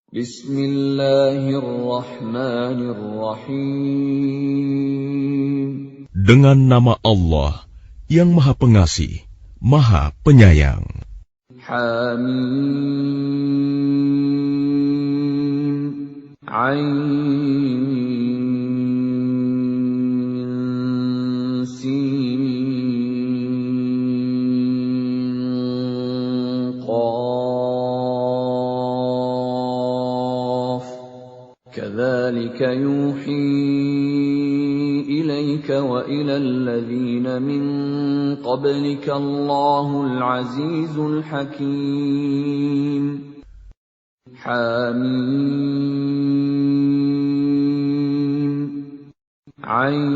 Bismillahirrahmanirrahim. Dengan nama Allah yang Maha Pengasih, Maha Penyayang. Hamim. Ain Sin Qaf. Kadzalika yuhi ilaika wa ilal ladzina min qablika Allahul Azizul Hakim. Hamim. Ain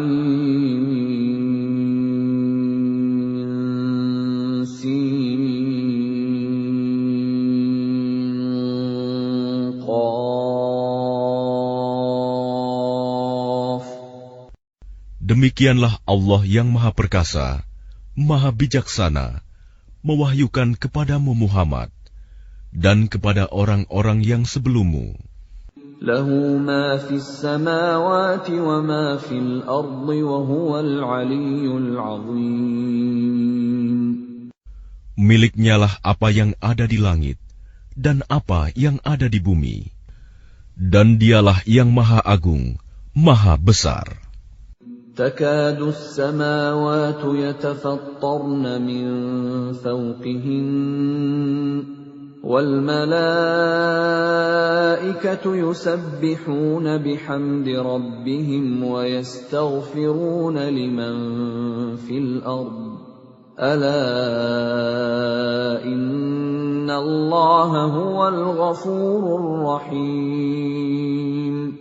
Sin Qaf. Demikianlah Allah yang Maha Perkasa, Maha Bijaksana, mewahyukan kepadamu Muhammad dan kepada orang-orang yang sebelummu. Lahu ma fis samawati wa ma fil ardi wa huwal aliyyul azim. Miliknyalah apa yang ada di langit dan apa yang ada di bumi, dan dialah yang Maha Agung, Maha Besar. Takadu as-samawatu yatafattarna min fawqihin wal malaikatu yusabbihuna bihamdi rabbihim wa yastaghfiruna liman fil ard. Ala inna Allaha huwal ghafurur rahim.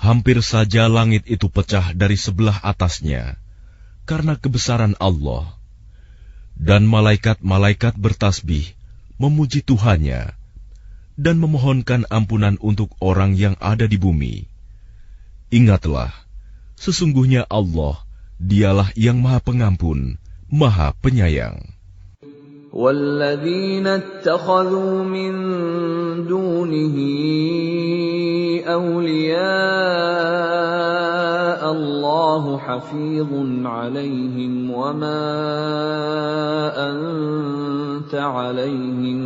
Hampir saja langit itu pecah dari sebelah atasnya karena kebesaran Allah, dan malaikat-malaikat bertasbih memuji Tuhannya dan memohonkan ampunan untuk orang yang ada di bumi. Ingatlah, sesungguhnya Allah, dialah yang Maha Pengampun, Maha Penyayang. وَالَّذِينَ اتَّخَذُوا مِن دُونِهِ أَوْلِيَاءَ اللَّهُ حَفِيظٌ عَلَيْهِمْ وَمَا أَنتَ عَلَيْهِمْ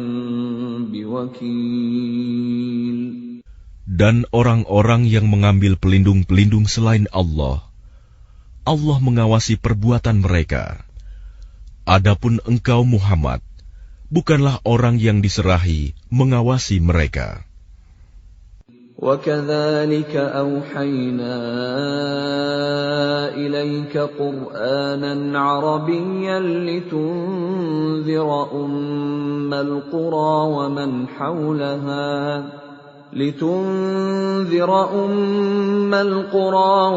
بِوَكِيلٍ. Dan orang-orang yang mengambil pelindung-pelindung selain Allah, Allah mengawasi perbuatan mereka. Adapun engkau Muhammad, bukanlah orang yang diserahi mengawasi mereka. وَكَذَلِكَ أَوْحَيْنَا إِلَيْكَ قُرْآنًا عَرَبِيًّا لِتُنذِرَ أُمَّ الْقُرَى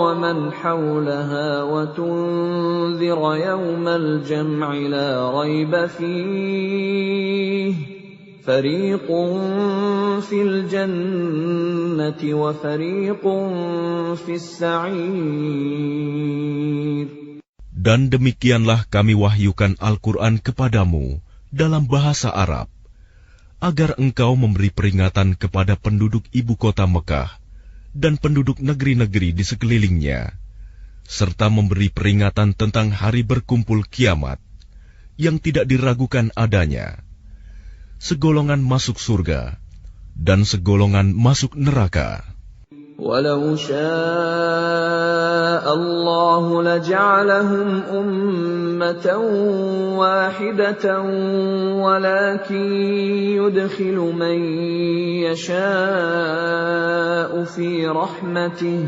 وَمَنْ حَوْلَهَا وَتُنذِرَ يَوْمَ الْجَمْعِ لَا رَيْبَ فِيهِ فَرِيقٌ فِي الْجَنَّةِ وَفَرِيقٌ فِي السَّعِيرِ. Dan demikianlah kami wahyukan Al-Quran kepadamu dalam bahasa Arab, agar engkau memberi peringatan kepada penduduk ibu kota Mekah dan penduduk negeri-negeri di sekelilingnya, serta memberi peringatan tentang hari berkumpul kiamat yang tidak diragukan adanya. Segolongan masuk surga dan segolongan masuk neraka. وَلَوْ شَاءَ اللَّهُ لَجَعَلَهُمْ أُمَّةً وَاحِدَةً وَلَكِنْ يُدْخِلُ مَنْ يَشَاءُ فِي رَحْمَتِهِ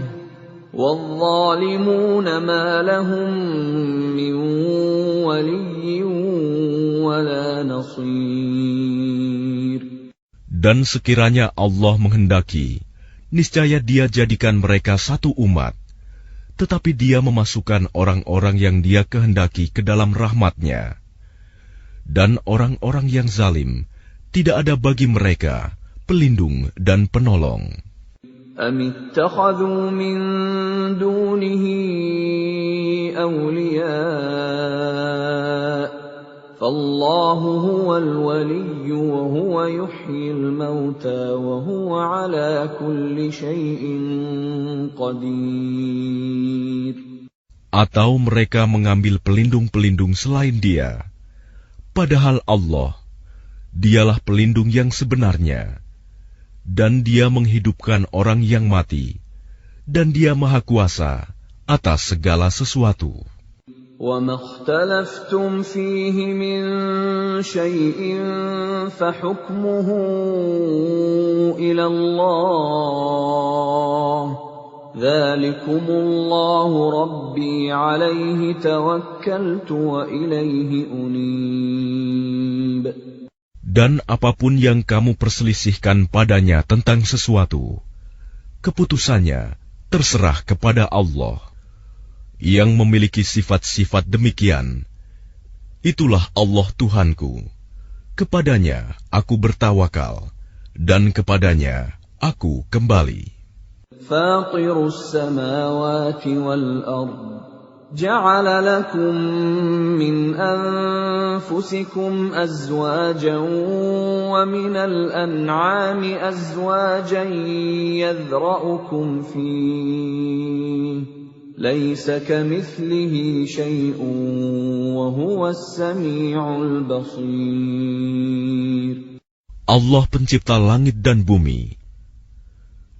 وَالظَّالِمُونَ مَا لَهُمْ مِنْ وَلِيٍّ وَلَا نَصِيرٍ. Dan sekiranya Allah menghendaki, niscaya Dia jadikan mereka satu umat, tetapi Dia memasukkan orang-orang yang Dia kehendaki ke dalam rahmat-Nya. Dan orang-orang yang zalim, tidak ada bagi mereka pelindung dan penolong. أَمِ اتَّخَذُوا مِن دُونِهِ أَوْلِيَاءَ فالله هو الولي وهو يحيي الموتى وهو على كل شيء قدير. Atau mereka mengambil pelindung-pelindung selain Dia, padahal Allah, Dialah pelindung yang sebenarnya, dan Dia menghidupkan orang yang mati, dan Dia Maha Kuasa atas segala sesuatu. وَمَا اخْتَلَفْتُمْ فِيهِ مِنْ شَيْءٍ فَحُكْمُهُ إِلَى اللَّهِ ذَلِكُمُ اللَّهُ رَبِّي عَلَيْهِ تَوَكَّلْتُ وَإِلَيْهِ أُنِيبُ. Dan apapun yang kamu perselisihkan padanya tentang sesuatu, keputusannya terserah kepada Allah. Yang memiliki sifat-sifat demikian, itulah Allah Tuhanku. Kepadanya aku bertawakal, dan kepadanya aku kembali. Fatirus samawati wal ard, ja'ala lakum min anfusikum azwajan wa minal an'ami azwajan yadhra'ukum fihi. Laisa kamithlihi syai'un wa huwas sami'ul basir. Allah pencipta langit dan bumi.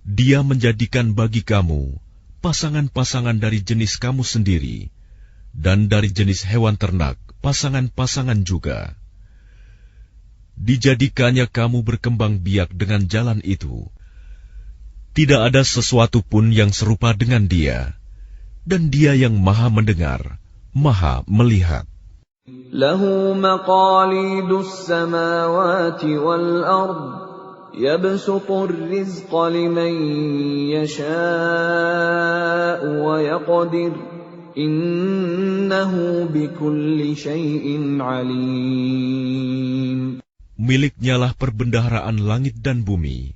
Dia menjadikan bagi kamu pasangan-pasangan dari jenis kamu sendiri, dan dari jenis hewan ternak pasangan-pasangan juga. Dijadikannya kamu berkembang biak dengan jalan itu. Tidak ada sesuatu pun yang serupa dengan Dia. Dan Dia yang Maha mendengar, Maha melihat. Lahu maqalidus samawati wal ard, yabsutur rizqa liman yasha'u wa yaqdir, innahu bikulli syai'in alim. Miliknyalah perbendaharaan langit dan bumi.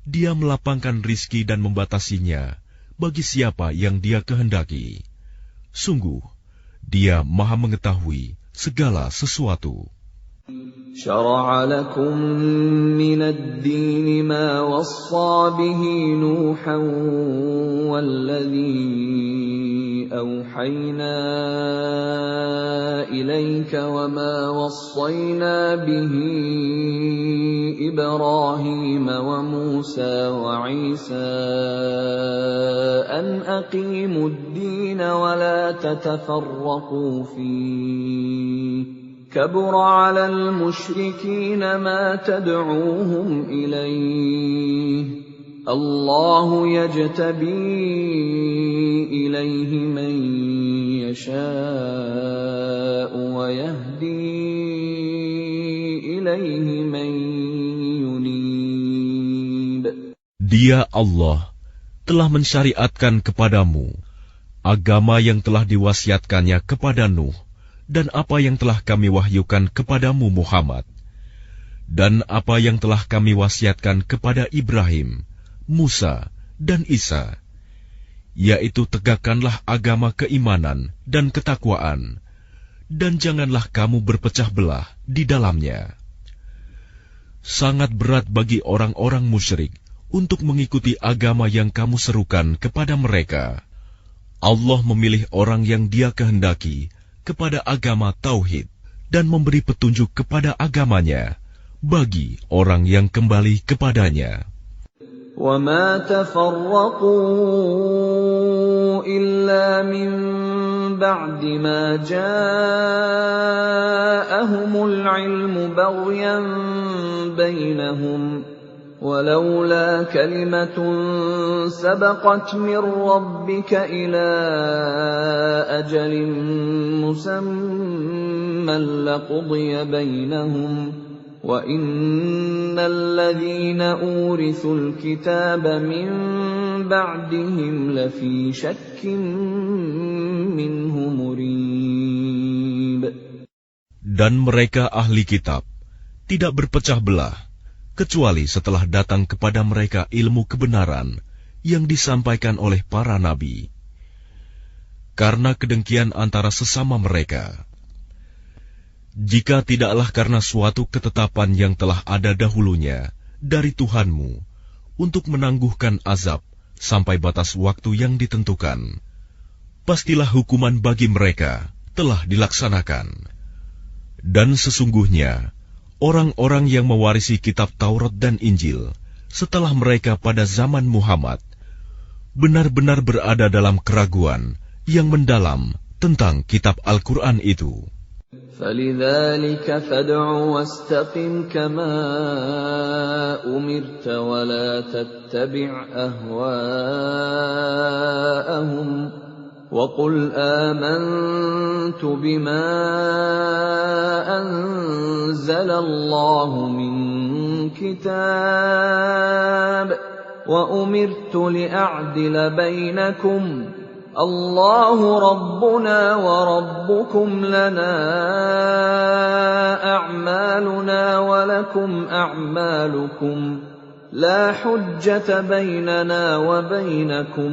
Dia melapangkan rizki dan membatasinya bagi siapa yang Dia kehendaki. Sungguh, Dia Maha mengetahui segala sesuatu. Syara'a lakum minad dini ma wassa bihi Nuhan walladhi awhayna ilayka wa ma wassayna bihi Ibrahim wa Musa wa Isa an aqimud din wa la tatafarraqu fihi. كبر على المشركين ما تدعوهم إليه الله يجتبي إليه من يشاء ويهدي إليه من ينيب. Dia Allah telah mensyariatkan kepadamu agama yang telah diwasiatkannya kepada Nuh, dan apa yang telah kami wahyukan kepadamu Muhammad, dan apa yang telah kami wasiatkan kepada Ibrahim, Musa, dan Isa, yaitu tegakkanlah agama keimanan dan ketakwaan, dan janganlah kamu berpecah belah di dalamnya. Sangat berat bagi orang-orang musyrik untuk mengikuti agama yang kamu serukan kepada mereka. Allah memilih orang yang Dia kehendaki kepada agama tauhid dan memberi petunjuk kepada agamanya bagi orang yang kembali kepadanya. وَمَا تَفَرَّقُوا إِلَّا مِن بَعْدِ مَا جَاءَهُمُ الْعِلْمُ بَغْيًا بَيْنَهُمْ وَلَوْلَا كَلِمَةٌ سَبَقَتْ مِنْ رَبِّكَ إِلَى أَجَلٍ مُّسَمًّى لَّقُضِيَ بَيْنَهُمْ وَإِنَّ الَّذِينَ أُورِثُوا الْكِتَابَ مِنْ بَعْدِهِمْ لَفِي شَكٍّ مِّنْهُ مُرِيبٍ. Dan mereka ahli kitab tidak berpecah belah kecuali setelah datang kepada mereka ilmu kebenaran yang disampaikan oleh para nabi. Karena kedengkian antara sesama mereka, Jika tidaklah karena suatu ketetapan yang telah ada dahulunya dari Tuhanmu untuk menangguhkan azab sampai batas waktu yang ditentukan, pastilah hukuman bagi mereka telah dilaksanakan. Dan sesungguhnya, orang-orang yang mewarisi kitab Taurat dan Injil setelah mereka pada zaman Muhammad benar-benar berada dalam keraguan yang mendalam tentang kitab Al-Quran itu. فَلِذَلِكَ فَادْعُ وَاسْتَقِمْ كَمَا أُمِرْتَ وَلَا تَتَّبِعْ أَهْوَاءَهُمْ وَقُلْ آمَنْتُ بِمَا أَنزَلَ اللَّهُ مِنْ كِتَابٍ وَأُمِرْتُ لِأَعْدِلَ بَيْنَكُمْ اللَّهُ رَبُّنَا وَرَبُّكُمْ لَنَا أَعْمَالُنَا وَلَكُمْ أَعْمَالُكُمْ لَا حُجَّةَ بَيْنَنَا وَبَيْنَكُمْ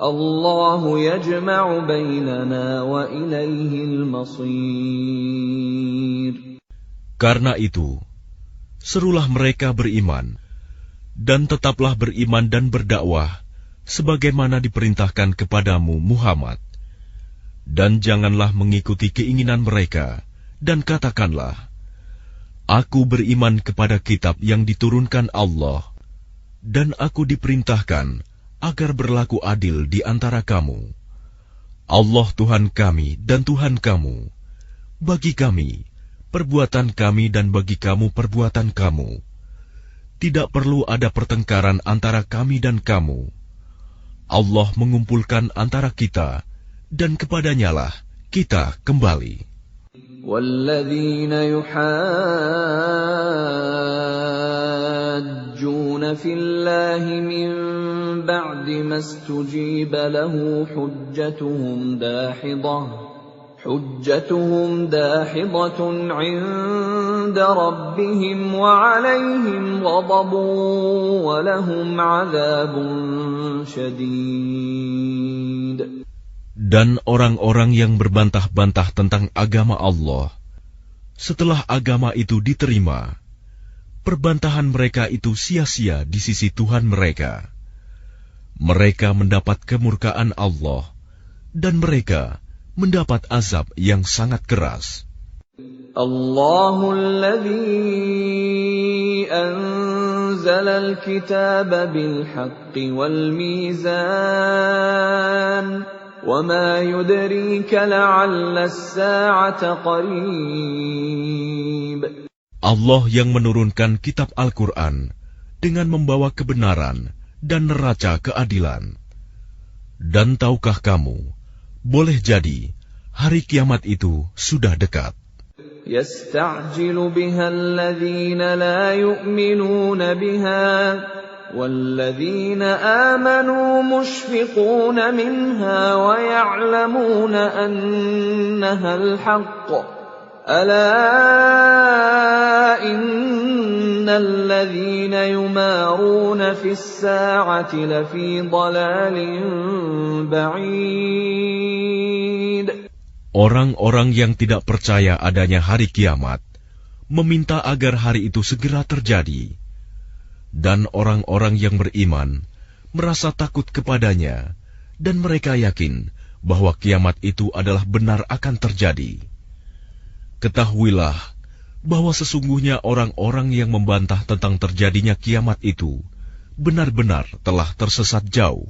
اللَّهُ يَجْمَعُ بَيْنَنَا وَإِلَيْهِ الْمَصِيرُ. Karena itu, serulah mereka beriman, dan tetaplah beriman dan berdakwah sebagaimana diperintahkan kepadamu Muhammad. Dan janganlah mengikuti keinginan mereka, dan katakanlah, Aku beriman kepada kitab yang diturunkan Allah, dan aku diperintahkan agar berlaku adil di antara kamu. Allah Tuhan kami dan Tuhan kamu. Bagi kami, perbuatan kami dan bagi kamu perbuatan kamu. Tidak perlu ada pertengkaran antara kami dan kamu. Allah mengumpulkan antara kita, dan kepadanyalah kita kembali. وَالَّذِينَ يُحَاجُّونَ فِي اللَّهِ مِن بَعْدِ مَا اسْتُجِيبَ لَهُ حُجَّتُهُمْ دَاحِضَةٌ عِندَ رَبِّهِمْ وَعَلَيْهِمْ غَضَبٌ وَلَهُمْ عَذَابٌ شَدِيدٌ. Dan orang-orang yang berbantah-bantah tentang agama Allah, setelah agama itu diterima, perbantahan mereka itu sia-sia di sisi Tuhan mereka. Mereka mendapat kemurkaan Allah, dan mereka mendapat azab yang sangat keras. Allahul ladzi anzala al-kitaba bil haqqi wal mizan wa ma yudrika la'alla as-sa'ata qarib. Allah yang menurunkan kitab Al-Quran dengan membawa kebenaran dan neraca keadilan. Dan tahukah kamu, boleh jadi hari kiamat itu sudah dekat. يَسْتَعْجِلُ بِهَا الَّذِينَ لَا يُؤْمِنُونَ بِهَا وَالَّذِينَ آمَنُوا مُشْفِقُونَ مِنْهَا وَيَعْلَمُونَ أَنَّهَا الْحَقُّ أَلَا إِنَّ الَّذِينَ يُمَارُونَ فِي السَّاعَةِ لَفِي ضَلَالٍ بَعِيدٍ. Orang-orang yang tidak percaya adanya hari kiamat meminta agar hari itu segera terjadi, dan orang-orang yang beriman merasa takut kepadanya, dan mereka yakin bahwa kiamat itu adalah benar akan terjadi. Ketahuilah bahwa sesungguhnya orang-orang yang membantah tentang terjadinya kiamat itu benar-benar telah tersesat jauh.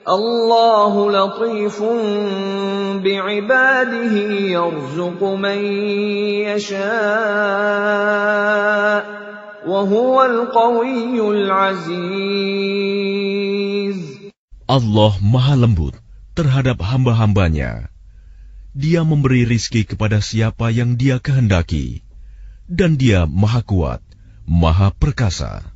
Allahu latifun bi'ibadihi yarzuqu man yasha' wa huwal qawiyyul aziz. Allah Maha Lembut terhadap hamba-hambanya. Dia memberi rizki kepada siapa yang Dia kehendaki, dan Dia Maha Kuat, Maha Perkasa.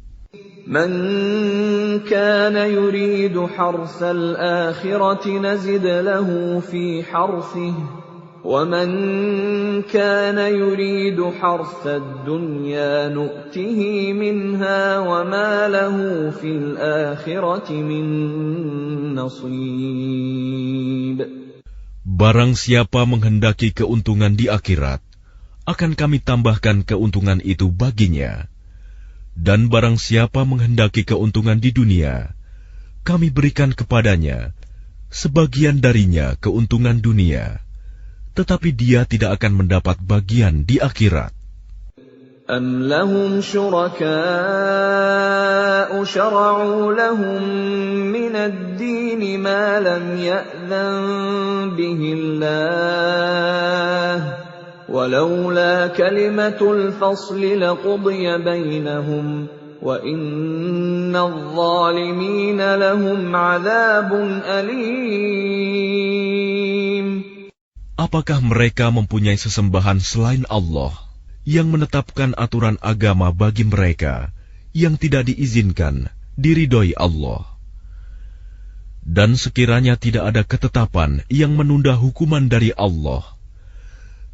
Man kana yuridu harsal akhirati nazid lahu fi harsihi wa man kana yuridu harsad dunya nu'tihi minha wa ma lahu fil akhirati min nasib. Barang siapa menghendaki keuntungan di akhirat, akan kami tambahkan keuntungan itu baginya. Dan barang siapa menghendaki keuntungan di dunia, kami berikan kepadanya sebagian darinya keuntungan dunia, tetapi dia tidak akan mendapat bagian di akhirat. أَمْ لَهُمْ شُرَكَاءُ شَرَعُوا لَهُم مِّنَ الدِّينِ مَا لَمْ يَأْذَن بِهِ اللَّهُ وَلَوْلَا كَلِمَةُ الْفَصْلِ لَقُضِيَ بَيْنَهُمْ وَإِنَّ الظَّالِمِينَ لَهُمْ عَذَابٌ أَلِيمٌ. Apakah mereka mempunyai sesembahan selain Allah yang menetapkan aturan agama bagi mereka yang tidak diizinkan diridhoi Allah? Dan sekiranya tidak ada ketetapan yang menunda hukuman dari Allah,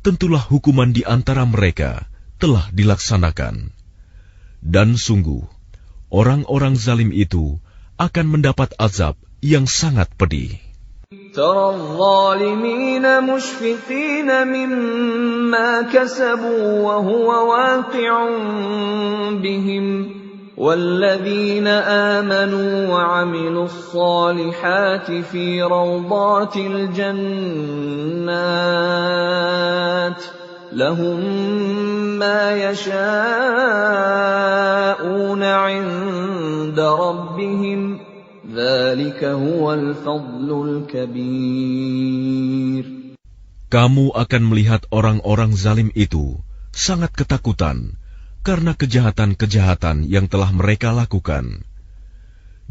tentulah hukuman di antara mereka telah dilaksanakan. Dan sungguh, orang-orang zalim itu akan mendapat azab yang sangat pedih. ترى الظالمين مشفقين مما كسبوا وهو واقع بهم والذين آمنوا وعملوا الصالحات في روضات الجنات لهم ما يشاءون عند ربهم ذلك هو الفضل الكبير. Kamu akan melihat orang-orang zalim itu sangat ketakutan karena kejahatan-kejahatan yang telah mereka lakukan,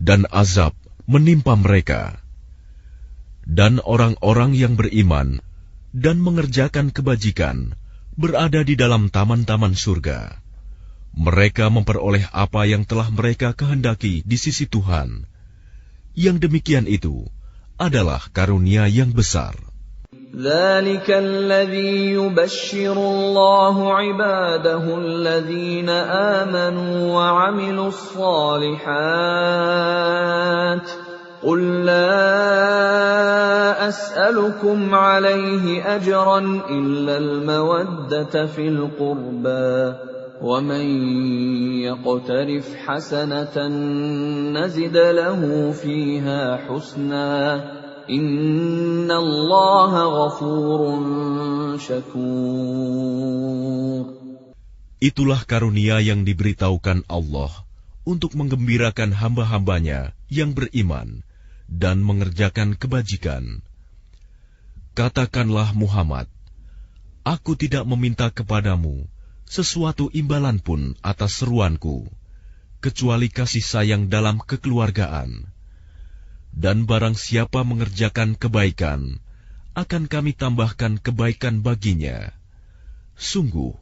dan azab menimpa mereka. Dan orang-orang yang beriman dan mengerjakan kebajikan berada di dalam taman-taman surga. Mereka memperoleh apa yang telah mereka kehendaki di sisi Tuhan. Yang demikian itu adalah karunia yang besar. ذَلِكَ الَّذِي يُبَشِّرُ اللَّهُ عِبَادَهُ الَّذِينَ آمَنُوا وَعَمِلُوا الصَّالِحَاتِ قُل لَّا أَسْأَلُكُمْ عَلَيْهِ أَجْرًا إِلَّا الْمَوَدَّةَ فِي الْقُرْبَى وَمَن يَقْتَرِفْ حَسَنَةً نَّزِدْ لَهُ فِيهَا حُسْنًا إِنَّ اللَّهَ غَفُورٌ شَكُورٌ. Itulah karunia yang diberitahukan Allah untuk menggembirakan hamba-hambanya yang beriman dan mengerjakan kebajikan. Katakanlah Muhammad, aku tidak meminta kepadamu sesuatu imbalan pun atas seruanku, kecuali kasih sayang dalam kekeluargaan. Dan barang siapa mengerjakan kebaikan, akan kami tambahkan kebaikan baginya. Sungguh,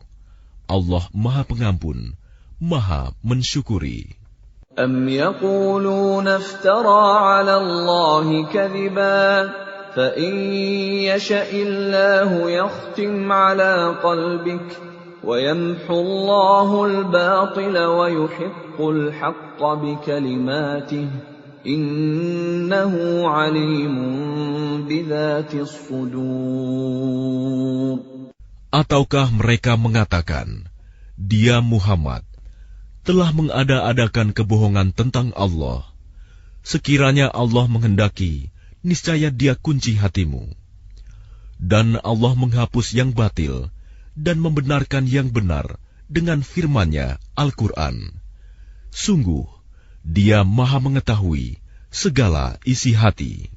Allah Maha Pengampun, Maha Mensyukuri. أَمْ يَقُولُونَ افْتَرَىٰ عَلَى اللَّهِ كَذِبًا فَإِن يَشَإِ اللَّهُ يَخْتِمْ عَلَىٰ قَلْبِكَ وَيَمْحُ اللَّهُ الْبَاطِلَ وَيُحِقُّ الْحَقَّ بِكَلِمَاتِهِ إِنَّهُ عَلِيمٌ بِذَاتِ الصُّدُورِ. Ataukah mereka mengatakan, dia Muhammad telah mengada-adakan kebohongan tentang Allah. Sekiranya Allah menghendaki, niscaya dia kunci hatimu. Dan Allah menghapus yang batil dan membenarkan yang benar dengan firman-Nya Al-Quran. Sungguh, Dia Maha mengetahui segala isi hati.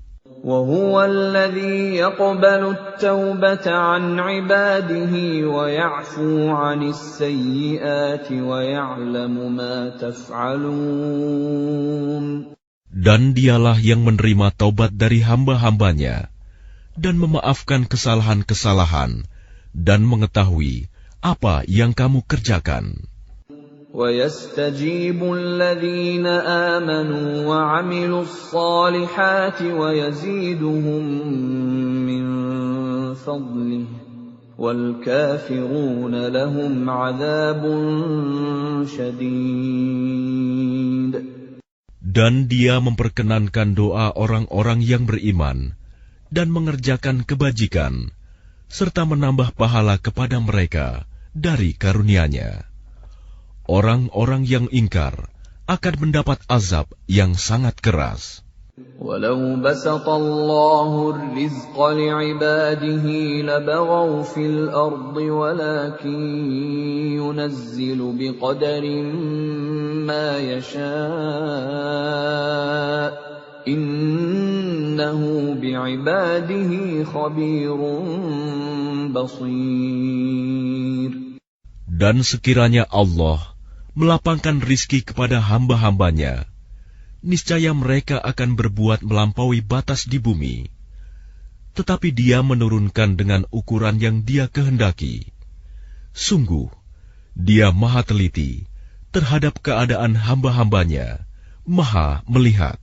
وَهُوَ الَّذِي يَقْبَلُ التَّوْبَةَ عَنْ عِبَادِهِ وَيَعْفُو عَنِ السَّيِّئَاتِ وَيَعْلَمُ مَا تَفْعَلُونَ. Dan Dialah yang menerima taubat dari hamba-hambanya dan memaafkan kesalahan-kesalahan dan mengetahui apa yang kamu kerjakan. وَيَسْتَجِيبُ الَّذِينَ آمَنُوا وَعَمِلُوا الصَّالِحَاتِ وَيَزِيدُهُم مِّن فَضْلِهِ وَالْكَافِرُونَ لَهُمْ عَذَابٌ شَدِيدٌ. Dan Dia memperkenankan doa orang-orang yang beriman dan mengerjakan kebajikan, serta menambah pahala kepada mereka dari karunia-Nya. Orang-orang yang ingkar akan mendapat azab yang sangat keras. وَلَوْ بَسَطَ اللَّهُ الرِّزْقَ لِعِبَادِهِ لَبَغَوْا فِي الْأَرْضِ وَلَكِنْ يُنَزِّلُ بِقَدَرٍ مَا يَشَاءُ إِنَّهُ بِعِبَادِهِ خَبِيرٌ بَصِيرٌ. Dan sekiranya Allah melapangkan rizki kepada hamba-hambanya, niscaya mereka akan berbuat melampaui batas di bumi. Tetapi Dia menurunkan dengan ukuran yang Dia kehendaki. Sungguh, Dia Maha teliti terhadap keadaan hamba-hambanya, Maha melihat.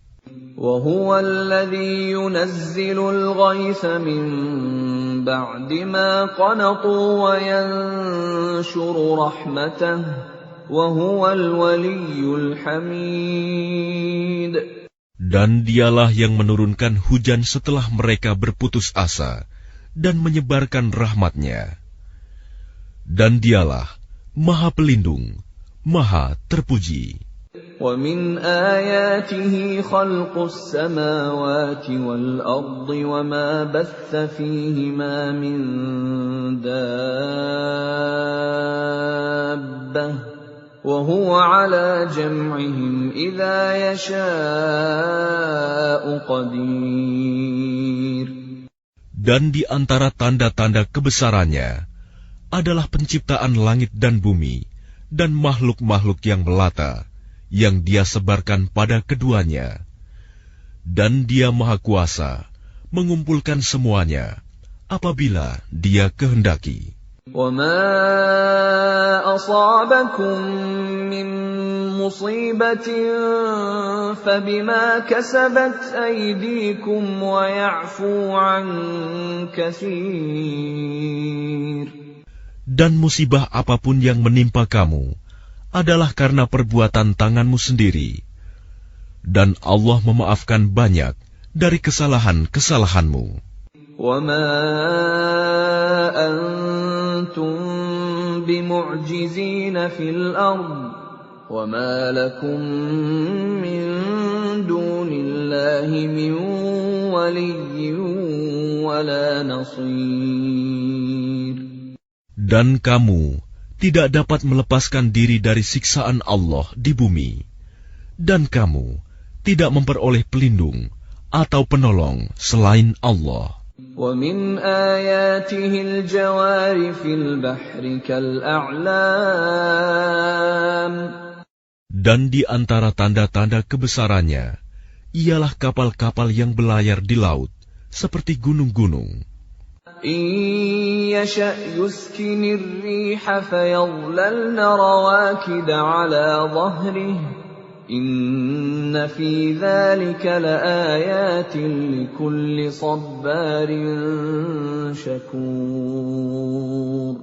وَهُوَ الَّذِي يُنَزِّلُ الْغَيْثَ مِن بَعْدِ مَا قَنَطُوا وَيَنشُرُ رَحْمَتَهُ وَهُوَ الْوَلِيُّ الْحَمِيدُ. Dan Dialah yang menurunkan hujan setelah mereka berputus asa dan menyebarkan rahmat-Nya. Dan Dialah Maha Pelindung, Maha Terpuji. وَمِنْ آيَاتِهِ خَلْقُ السَّمَاوَاتِ وَالْأَرْضِ وَمَا بَثَّ فِيهِمَا مِنْ دَابَّةٍ وَهُوَ عَلَى جَمْعِهِمْ إِذَا يَشَاءُ قَدِيرٌ. Dan di antara tanda-tanda kebesarannya adalah penciptaan langit dan bumi dan makhluk-makhluk yang melata, yang Dia sebarkan pada keduanya. Dan Dia Maha Kuasa mengumpulkan semuanya apabila Dia kehendaki. وَمَا أَصَابَكُم مِّن مُّصِيبَةٍ فَبِمَا كَسَبَتْ أَيْدِيكُمْ وَيَعْفُو عَن كَثِيرٍ. Dan musibah apapun yang menimpa kamu adalah karena perbuatan tanganmu sendiri. Dan Allah memaafkan banyak dari kesalahan-kesalahanmu. وَمَا أَنْتُمْ بِمُعْجِزِينَ فِي الْأَرْضِ وَمَا لَكُمْ مِنْ دُونِ اللَّهِ مِنْ وَلِيٍّ وَلَا نَصِيرٍ. Dan kamu tidak dapat melepaskan diri dari siksaan Allah di bumi, dan kamu tidak memperoleh pelindung atau penolong selain Allah. وَمِنْ آيَاتِهِ الْجَوَارِ فِي الْبَحْرِ كَالْأَعْلَامِ. Dan di antara tanda-tanda kebesarannya ialah kapal-kapal yang belayar di laut seperti gunung-gunung. إِن يَشَأْ يُسْكِنِ الرِّيحَ فَيَظْلَلْنَ رَوَاكِدَ عَلَى ظَهْرِهِ إِنَّ فِي ذَلِكَ لَآيَاتٍ لِكُلِّ صَبَّارٍ شَكُورٍ.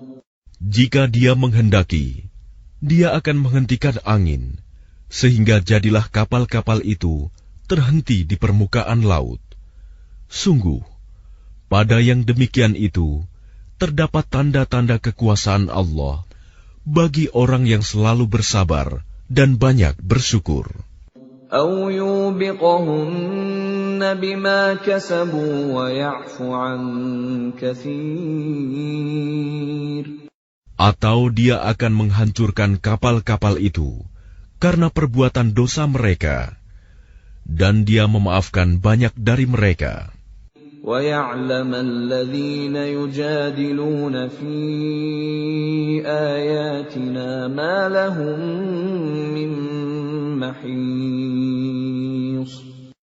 Jika Dia menghendaki, Dia akan menghentikan angin, sehingga jadilah kapal-kapal itu terhenti di permukaan laut. Sungguh, pada yang demikian itu terdapat tanda-tanda kekuasaan Allah bagi orang yang selalu bersabar dan banyak bersyukur. أَوْ يُوبِقْهُنَّ بِمَا كَسَبُوا وَيَعْفُ عَنْ كَثِيرٍ. Atau Dia akan menghancurkan kapal-kapal itu karena perbuatan dosa mereka, dan Dia memaafkan banyak dari mereka. وَيَعْلَمَ الَّذِينَ يُجَادِلُونَ فِي آيَاتِنَا مَا لَهُم مِّن مَّحِيصٍ.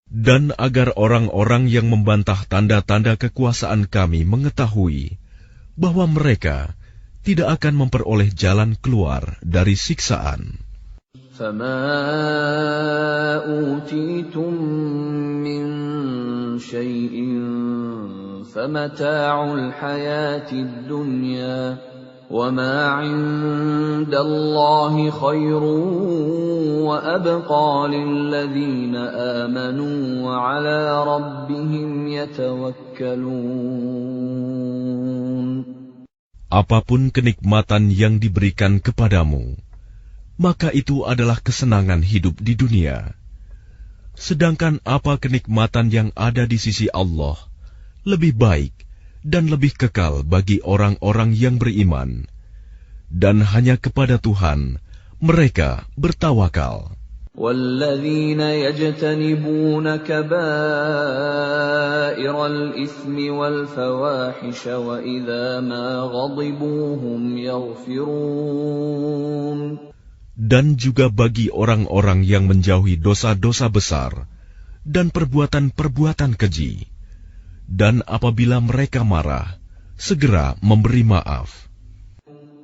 Dan agar orang-orang yang membantah tanda-tanda kekuasaan Kami mengetahui bahwa mereka tidak akan memperoleh jalan keluar dari siksaan. فَمَا أُوتِيتُم مِّن شَيْءٍ فَمَتَاعُ الْحَيَاةِ الدُّنْيَا وَمَا عِندَ اللَّهِ خَيْرٌ وَأَبْقَىٰ لِلَّذِينَ آمَنُوا وَعَلَىٰ رَبِّهِمْ يَتَوَكَّلُونَ. apapun kenikmatan yang diberikan kepadamu, maka itu adalah kesenangan hidup di dunia. Sedangkan apa kenikmatan yang ada di sisi Allah lebih baik dan lebih kekal bagi orang-orang yang beriman, dan hanya kepada Tuhan mereka bertawakal. وَالَّذِينَ يَجْتَنِبُونَ كَبَائِرَ الْإِثْمِ وَالْفَوَاحِشَ وَإِذَا مَا غَضِبُوا هُمْ يَغْفِرُونَ. Dan juga bagi orang-orang yang menjauhi dosa-dosa besar dan perbuatan-perbuatan keji, dan apabila mereka marah, segera memberi maaf.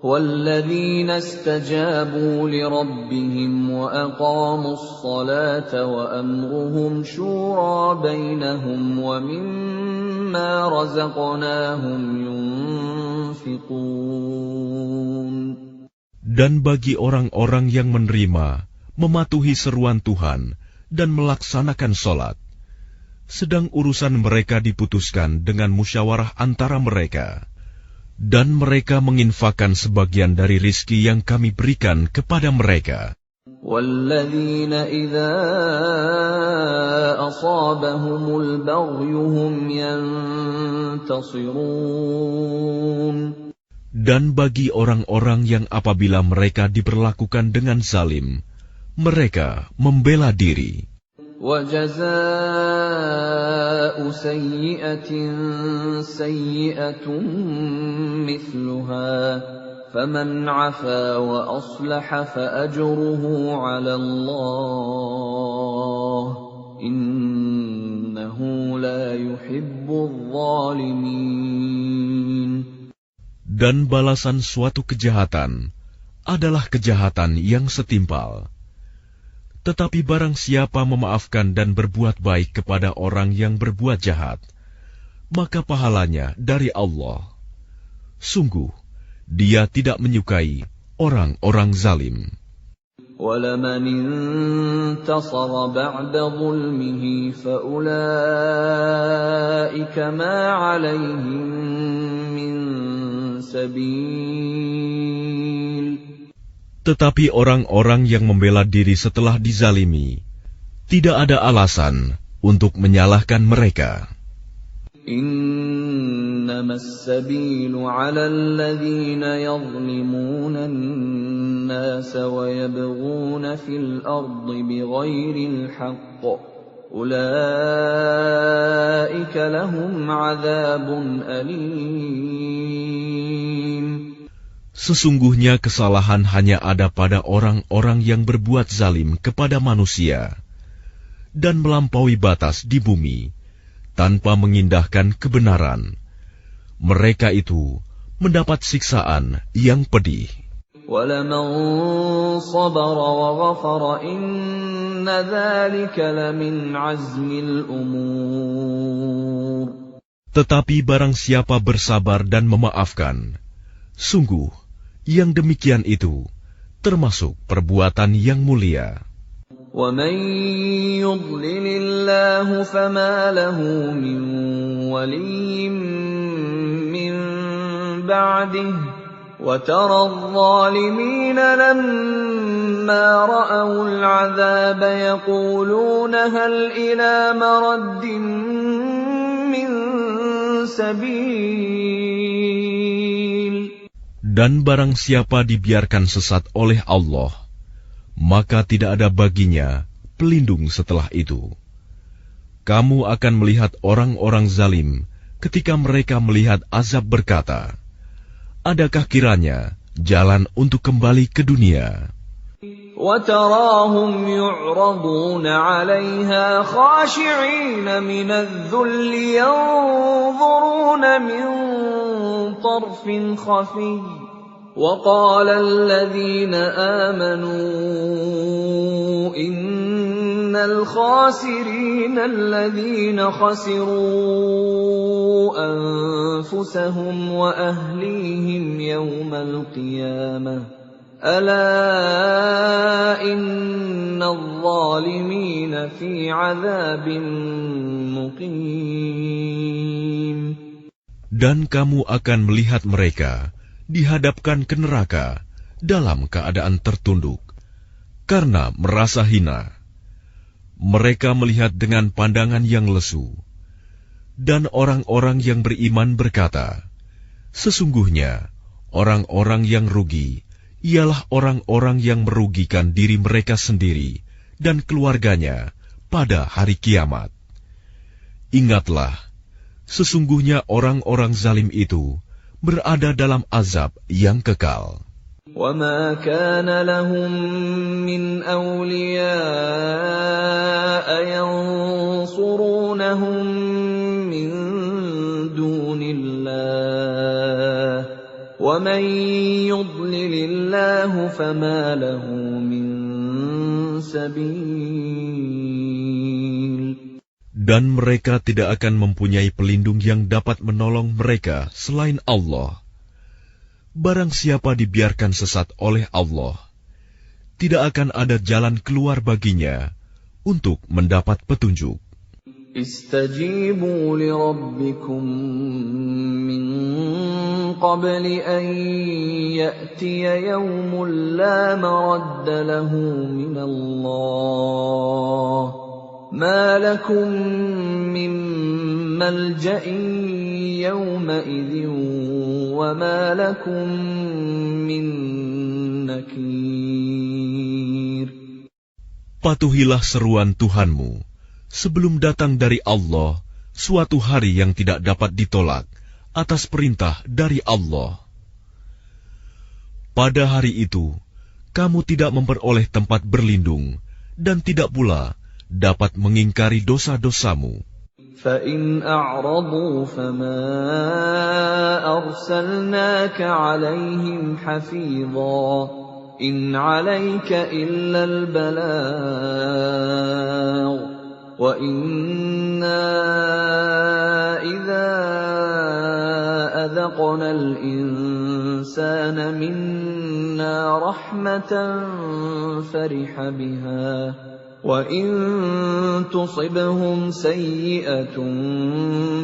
وَالَّذِينَ اسْتَجَابُوا لِرَبِّهِمْ وَأَقَامُوا الصَّلَاةَ وَأَمْرُهُمْ شُورَى بَيْنَهُمْ وَمِمَّا رَزَقْنَاهُمْ يُنْفِقُونَ. Dan bagi orang-orang yang menerima, mematuhi seruan Tuhan, dan melaksanakan sholat, sedang urusan mereka diputuskan dengan musyawarah antara mereka, dan mereka menginfakkan sebagian dari rizki yang kami berikan kepada mereka. وَالَّذِينَ إِذَا أَصَابَهُمُ الْبَغْيُ هُمْ يَنْتَصِرُونَ. Dan bagi orang-orang yang apabila mereka diperlakukan dengan zalim, mereka membela diri. وَجَزَاءُ سَيِّئَةٍ سَيِّئَةٌ مِثْلُهَا فَمَنْ عَفَا وَأَصْلَحَ فَأَجْرُهُ عَلَى اللَّهِ إِنَّهُ لَا يُحِبُّ الظَّالِمِينَ. Dan balasan suatu kejahatan adalah kejahatan yang setimpal. Tetapi barang siapa memaafkan dan berbuat baik kepada orang yang berbuat jahat, maka pahalanya dari Allah. Sungguh, Dia tidak menyukai orang-orang zalim. وَلَمَنِ انتَصَرَ بَعْدَ ظُلْمِهِ فَأُولَئِكَ مَا عَلَيْهِمْ مِنْ سَبِيلٍ. Tetapi orang-orang yang membela diri setelah dizalimi, tidak ada alasan untuk menyalahkan mereka. إِنَّمَا السَّبِيلُ عَلَى الَّذِينَ يَظْلِمُونَ النَّاسَ وَيَبْغُونَ فِي الْأَرْضِ بِغَيْرِ الْحَقِّ أُولَئِكَ لَهُمْ عَذَابٌ أَلِيمٌ. Sesungguhnya kesalahan hanya ada pada orang-orang yang berbuat zalim kepada manusia dan melampaui batas di bumi tanpa mengindahkan kebenaran. Mereka itu mendapat siksaan yang pedih. وَلَمَنْ صَبَرَ وَغَفَرَ إِنَّ ذَلِكَ لَمِنْ عَزْمِ الْأُمُورِ. Tetapi barang siapa bersabar dan memaafkan, sungguh yang demikian itu termasuk perbuatan yang mulia. وَمَنْ يُضْلِلِ اللَّهُ فَمَا لَهُ مِنْ وَلِيٍّ مِّنْ بَعْدِهِ وَتَرَى الظَّالِمِينَ لَمَّا رَأَوُا الْعَذَابَ يَقُولُونَ هَلْ إِلَى مَرَدٍّ مِّنْ سَبِيلٍ. Dan barang siapa dibiarkan sesat oleh Allah, maka tidak ada baginya pelindung setelah itu. Kamu akan melihat orang-orang zalim ketika mereka melihat azab berkata, adakah kiranya jalan untuk kembali ke dunia? وَتَرَاهُمْ يُعْرَضُونَ عَلَيْهَا خَاشِعِينَ مِنَ الذُّلِّ يَنظُرُونَ مِنْ طَرْفٍ خَفِيٍّ وَقَالَ الَّذِينَ آمَنُوا إِنَّ الْخَاسِرِينَ الَّذِينَ خَسِرُوا أَنفُسَهُمْ وَأَهْلِيهِمْ يَوْمَ الْقِيَامَةِ أَلَا إِنَّ الظَّالِمِينَ فِي عَذَابٍ مُقِيمٍ. Dan kamu akan melihat mereka dihadapkan ke neraka dalam keadaan tertunduk, karena merasa hina. Mereka melihat dengan pandangan yang lesu. Dan orang-orang yang beriman berkata, sesungguhnya orang-orang yang rugi ialah orang-orang yang merugikan diri mereka sendiri dan keluarganya pada hari kiamat. Ingatlah, sesungguhnya orang-orang zalim itu berada dalam azab yang kekal. وَمَا كَانَ لَهُم مِّنْ أَوْلِيَاءَ يَنصُرُونَهُم مِّن دُونِ اللَّهِ وَمَن يُضْلِلِ اللَّهُ فَمَا لَهُ مِن سَبِيلٍ. Dan mereka tidak akan mempunyai pelindung yang dapat menolong mereka selain Allah. Barang siapa dibiarkan sesat oleh Allah, tidak akan ada jalan keluar baginya untuk mendapat petunjuk. Istajibu li rabbikum min qabli an ya'tiya yawmun la maradda lahu min Allah, ma lakum min malja'in yawma idhin wa ma lakum min nakir. Patuhilah seruan Tuhanmu sebelum datang dari Allah suatu hari yang tidak dapat ditolak atas perintah dari Allah. Pada hari itu, kamu tidak memperoleh tempat berlindung dan tidak pula dapat mengingkari dosa-dosamu. فَإِنْ أَعْرَضُوا فَمَا أَرْسَلْنَاكَ عَلَيْهِمْ حَفِيظًا إِنْ عَلَيْكَ إِلَّا الْبَلَاغُ وَإِنَّا إِذَا أَذَقْنَا الْإِنسَانَ مِنَّا رَحْمَةً فَرِحَ بِهَا وَإِن تُصِبْهُمْ سَيِّئَةٌ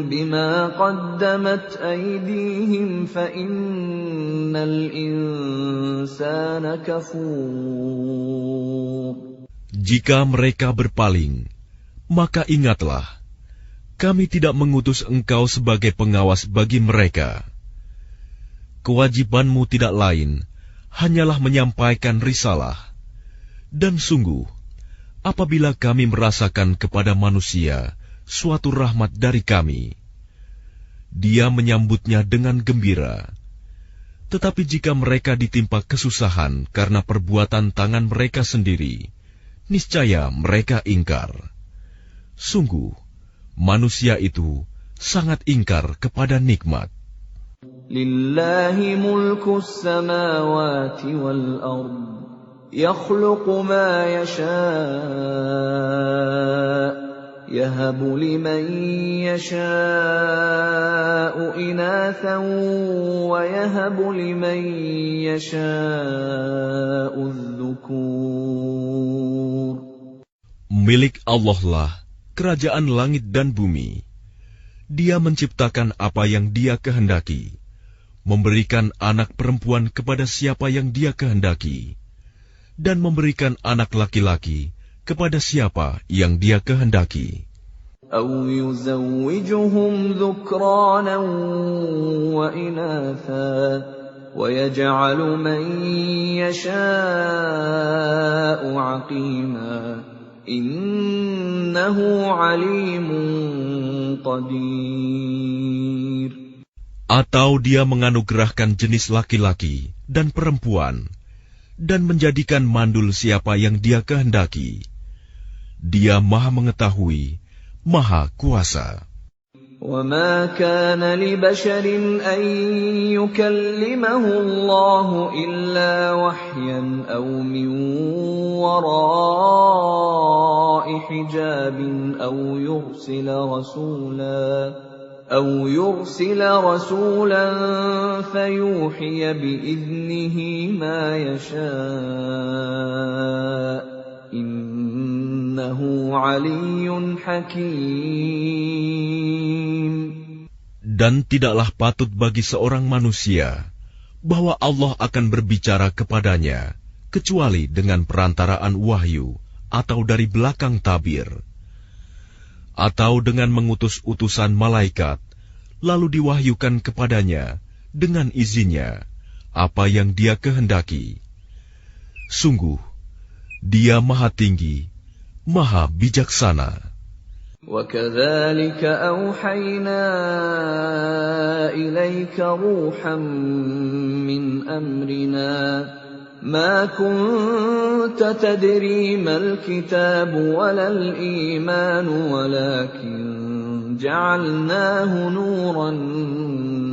بِمَا قَدَّمَتْ أَيْدِيهِمْ فَإِنَّ الْإِنسَانَ كَفُورٌ. Jika mereka berpaling, maka ingatlah, kami tidak mengutus engkau sebagai pengawas bagi mereka. Kewajibanmu tidak lain, hanyalah menyampaikan risalah. Dan sungguh, apabila kami merasakan kepada manusia suatu rahmat dari kami, dia menyambutnya dengan gembira. Tetapi jika mereka ditimpa kesusahan karena perbuatan tangan mereka sendiri, niscaya mereka ingkar. Sungguh, manusia itu sangat ingkar kepada nikmat. Lillahi mulkus samawati wal ard. يخلق ما يشاء يهب لمن يشاء إناثا ويهب لمن يشاء الذكور. Milik Allah lah kerajaan langit dan bumi. Dia menciptakan apa yang Dia kehendaki, memberikan anak perempuan kepada siapa yang Dia kehendaki, dan memberikan anak laki-laki kepada siapa yang Dia kehendaki. أَوْ يُزَوِّجُهُمْ ذُكْرَانًا وَإِنَاثًا وَيَجْعَلُ مَن يَشَاءُ عَقِيمًا إِنَّهُ عَلِيمٌ قَدِيرٌ. Atau Dia menganugerahkan jenis laki-laki dan perempuan, dan menjadikan mandul siapa yang Dia kehendaki. Dia Maha Mengetahui, Maha Kuasa. وَمَا كَانَ لِبَشَرٍ أَن يُكَلِّمَهُ اللَّهُ إِلَّا وَحْيًا أَوْ مِن وَرَاءِ حِجَابٍ أَوْ يُرْسِلَ رَسُولًا فَيُوحِيَ بِإِذْنِهِ مَا يَشَاءُ إِنَّهُ عَلِيٌّ حَكِيمٌ. Dan tidaklah patut bagi seorang manusia bahwa Allah akan berbicara kepadanya kecuali dengan perantaraan wahyu atau dari belakang tabir, atau dengan mengutus utusan malaikat, lalu diwahyukan kepadanya dengan izinnya apa yang Dia kehendaki. Sungguh, Dia Maha Tinggi, Maha Bijaksana. وَكَذَلِكَ أَوْحَيْنَا إِلَيْكَ رُوحًا مِّنْ أَمْرِنَا مَا كُنتَ تَدْرِي مَا الْكِتَابُ وَلَا الْإِيمَانُ وَلَكِنْ جَعَلْنَاهُ نُورًا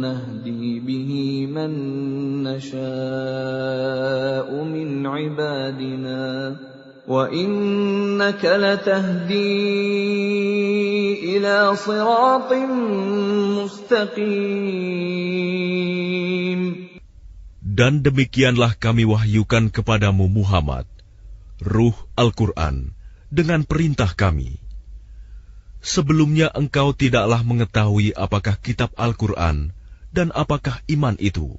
نَهْدِي بِهِ مَن نَّشَاءُ مِنْ عِبَادِنَا وَإِنَّكَ لَتَهْدِي إِلَى صِرَاطٍ مُسْتَقِيمٍ. Dan demikianlah kami wahyukan kepadamu Muhammad, Ruh Al-Quran, dengan perintah kami. Sebelumnya engkau tidaklah mengetahui apakah kitab Al-Quran dan apakah iman itu.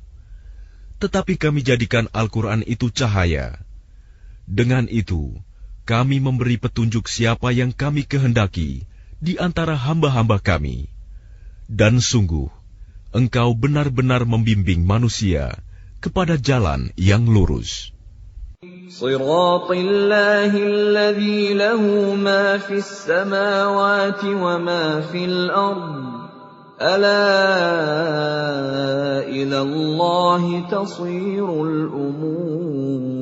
Tetapi kami jadikan Al-Quran itu cahaya. Dengan itu, kami memberi petunjuk siapa yang kami kehendaki di antara hamba-hamba kami. Dan sungguh, engkau benar-benar membimbing manusia kepada jalan yang lurus. Shiraṭillahi alladhi lahu ma fis samawati wa ma fil ardh. Ala ila Allahi tasirul umur.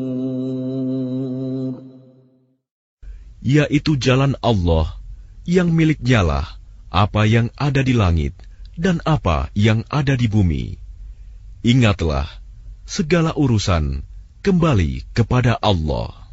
Yaitu jalan Allah yang miliknyalah apa yang ada di langit dan apa yang ada di bumi. Ingatlah, segala urusan kembali kepada Allah.